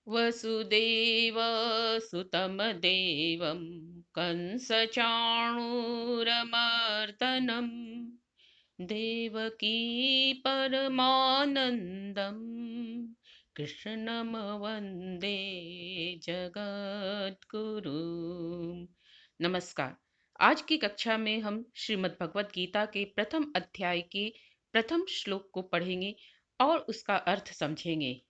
वसुदेवसुतं देवं कंसचाणूरमर्दनं देवकी परमानन्दं कृष्णं वन्दे जगद्गुरुम्। नमस्कार। आज की कक्षा में हम श्रीमद् भगवत गीता के प्रथम अध्याय के प्रथम श्लोक को पढ़ेंगे और उसका अर्थ समझेंगे।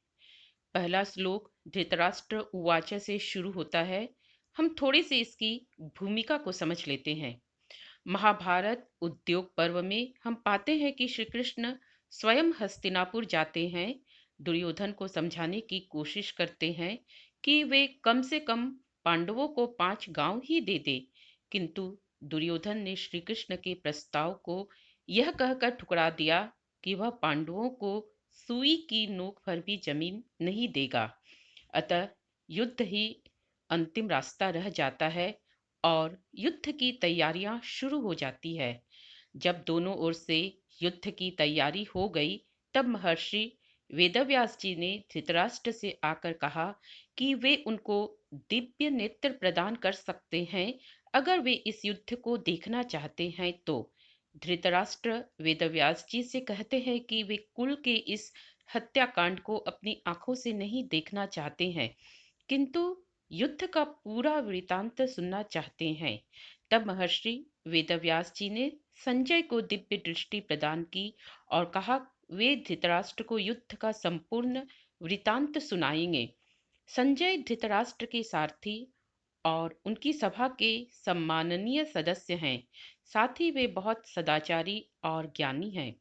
पहला श्लोक धृतराष्ट्र उवाच से शुरू होता है। हम थोड़े से इसकी भूमिका को समझ लेते हैं। महाभारत उद्योग पर्व में हम पाते हैं कि श्री कृष्ण स्वयं हस्तिनापुर जाते हैं। दुर्योधन को समझाने की कोशिश करते हैं कि वे कम से कम पांडवों को 5 गांव ही दे दे, किंतु दुर्योधन ने श्री कृष्ण के प्रस्ताव को यह कहकर ठुकरा दिया कि वह पांडवों को सुई की नोक पर भी जमीन नहीं देगा। अतः युद्ध ही अंतिम रास्ता रह जाता है और युद्ध की तैयारियां शुरू हो जाती है। जब दोनों ओर से युद्ध की तैयारी हो गई, तब महर्षि वेदव्यास जी ने धृतराष्ट्र से आकर कहा कि वे उनको दिव्य नेत्र प्रदान कर सकते हैं अगर वे इस युद्ध को देखना चाहते हैं तो। धृतराष्ट्र वेदव्यास जी से कहते हैं कि वे कुल के इस हत्याकांड को अपनी आंखों से नहीं देखना चाहते हैं, किंतु युद्ध का पूरा वृतांत सुनना चाहते हैं। तब महर्षि वेदव्यास जी ने संजय को दिव्य दृष्टि प्रदान की और कहा वे धृतराष्ट्र को युद्ध का संपूर्ण वृतांत सुनाएंगे। संजय धृतराष्ट्र के सारथी और उनकी सभा के सम्माननीय सदस्य हैं। साथ ही वे बहुत सदाचारी और ज्ञानी हैं।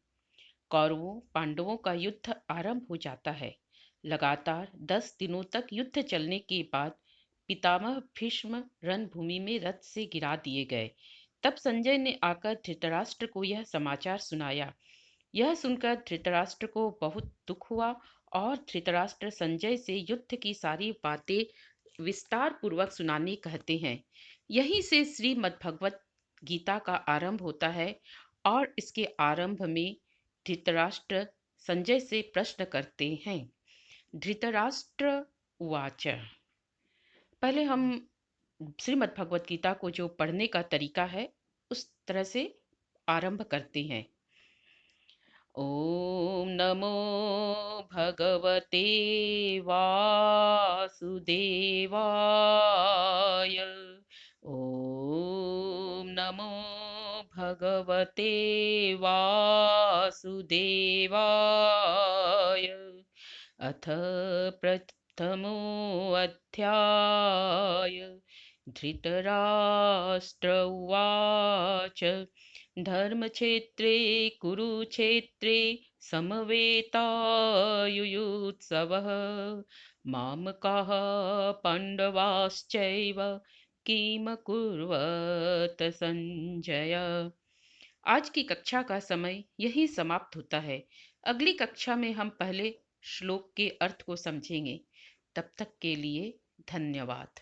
कौरवों पांडवों का युद्ध आरंभ हो जाता है। लगातार 10 दिनों तक युद्ध चलने के बाद पितामह भीष्म रणभूमि में रथ से गिरा दिए गए। तब संजय ने आकर धृतराष्ट्र को यह समाचार सुनाया। यह सुनकर धृतराष्ट्र को बहुत दुख हुआ और धृतराष्ट्र संजय से युद्ध की सारी बातें विस्तार पूर्वक सुनाने कहते हैं। यहीं से श्रीमद् भगवत गीता का आरंभ होता है और इसके आरंभ में धृतराष्ट्र संजय से प्रश्न करते हैं। धृतराष्ट्र उवाच। पहले हम श्रीमद् भगवत गीता को जो पढ़ने का तरीका है उस तरह से आरंभ करते हैं। ओम नमो भगवते वासुदेवाय। ओम नमो भगवते वासुदेवाय। अथ प्रथमोऽध्याय। धृतराष्ट्र उवाच। धर्मक्षेत्रे कुरुक्षेत्रे समवेतायुयुत्सवः मामकाः पाण्डवाश्चैव किमकुर्वत संजय। आज की कक्षा का समय यही समाप्त होता है। अगली कक्षा में हम पहले श्लोक के अर्थ को समझेंगे। तब तक के लिए धन्यवाद।